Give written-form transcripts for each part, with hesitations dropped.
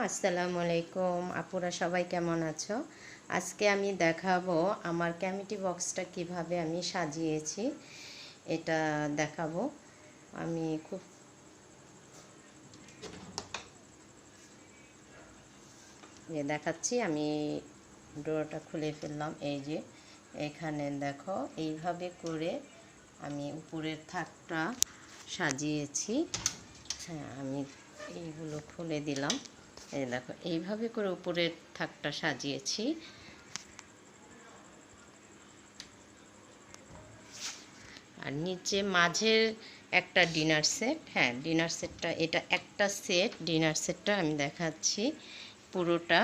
আসসালামু আলাইকুম। আপুরা সবাই কেমন আছো? আজকে আমি দেখাবো আমার ক্যামিটি বক্সটা কিভাবে আমি সাজিয়েছি, এটা দেখাবো। আমি খুব দেখাচ্ছি। আমি ডোরটা খুলে ফেললাম। এই যে এখানে দেখো, এইভাবে করে আমি উপরের থাকটা সাজিয়েছি। হ্যাঁ, আমি এইগুলো খুলে দিলাম। এই দেখো, এইভাবে করে উপরের থাকটা সাজিয়েছি। আর নিচে মাঝের একটা ডিনার সেট, হ্যাঁ ডিনার সেটটা, এটা একটা সেট ডিনার সেটটা আমি দেখাচ্ছি পুরোটা।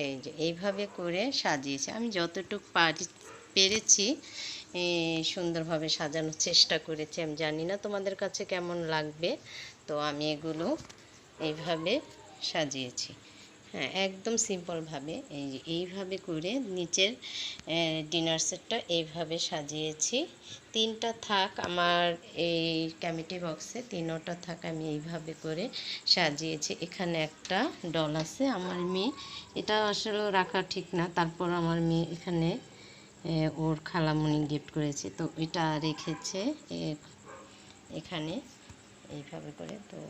এই যে এইভাবে করে সাজিয়েছি আমি, যতটুকু পেরেছি সুন্দরভাবে সাজানোর চেষ্টা করেছি। আমি জানি না তোমাদের কাছে কেমন লাগবে, তো আমি এগুলো এইভাবে সাজিয়েছি। হ্যাঁ, একদম সিম্পলভাবে এই যে এইভাবে করে নিচের ডিনার সেটটা এইভাবে সাজিয়েছি। তিনটা থাক আমার এই ক্যামিটি বক্সে, তিনোটা থাক আমি এইভাবে করে সাজিয়েছি। এখানে একটা ডল আছে আমার মেয়ে, এটা আসলে রাখা ঠিক না, তারপর আমার মেয়ে এখানে ওর খালামণি গিফট করেছে, তো এটা রেখেছে এখানে এইভাবে করে। তো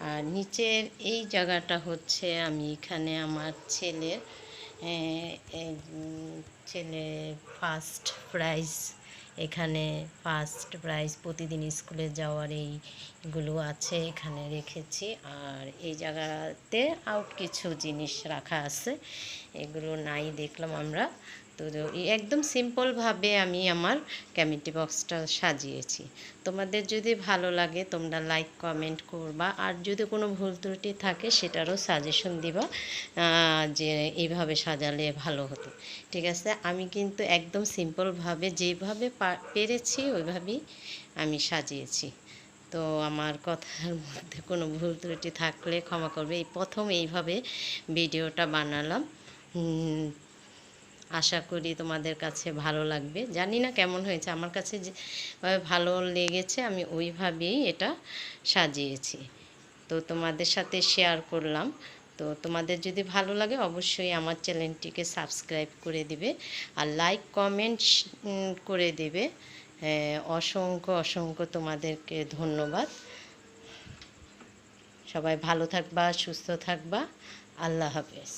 আর নিচের এই জায়গাটা হচ্ছে আমি এখানে আমার ছেলের ছেলে ফার্স্ট প্রাইজ, এখানে ফার্স্ট প্রাইজ প্রতিদিন স্কুলে যাওয়ার এইগুলো আছে এখানে রেখেছি। আর এই জায়গাতে আউট কিছু জিনিস রাখা আছে, এগুলো নাই দেখলাম আমরা। তো একদম সিম্পলভাবে আমি আমার ক্যামিটি বক্সটা সাজিয়েছি। তোমাদের যদি ভালো লাগে তোমরা লাইক কমেন্ট করবা, আর যদি কোনো ভুল ত্রুটি থাকে সেটারও সাজেশন দিবা যে এইভাবে সাজালে ভালো হতো। ঠিক আছে, আমি কিন্তু একদম সিম্পলভাবে যেভাবে পেরেছি ওইভাবেই আমি সাজিয়েছি। তো আমার কথার মধ্যে কোনো ভুল ত্রুটি থাকলে ক্ষমা করবে। এই প্রথম এইভাবে ভিডিওটা বানালাম, আশা করি তোমাদের কাছে ভালো লাগবে। জানি না কেমন হয়েছে, আমার কাছে যে ভালো লেগেছে আমি ওইভাবেই এটা সাজিয়েছি, তো তোমাদের সাথে শেয়ার করলাম। তো তোমাদের যদি ভালো লাগে অবশ্যই আমার চ্যানেলটিকে সাবস্ক্রাইব করে দিবে আর লাইক কমেন্ট করে দেবে। অসংখ্য অসংখ্য তোমাদেরকে ধন্যবাদ। সবাই ভালো থাকবা, সুস্থ থাকবা। আল্লাহ হাফেজ।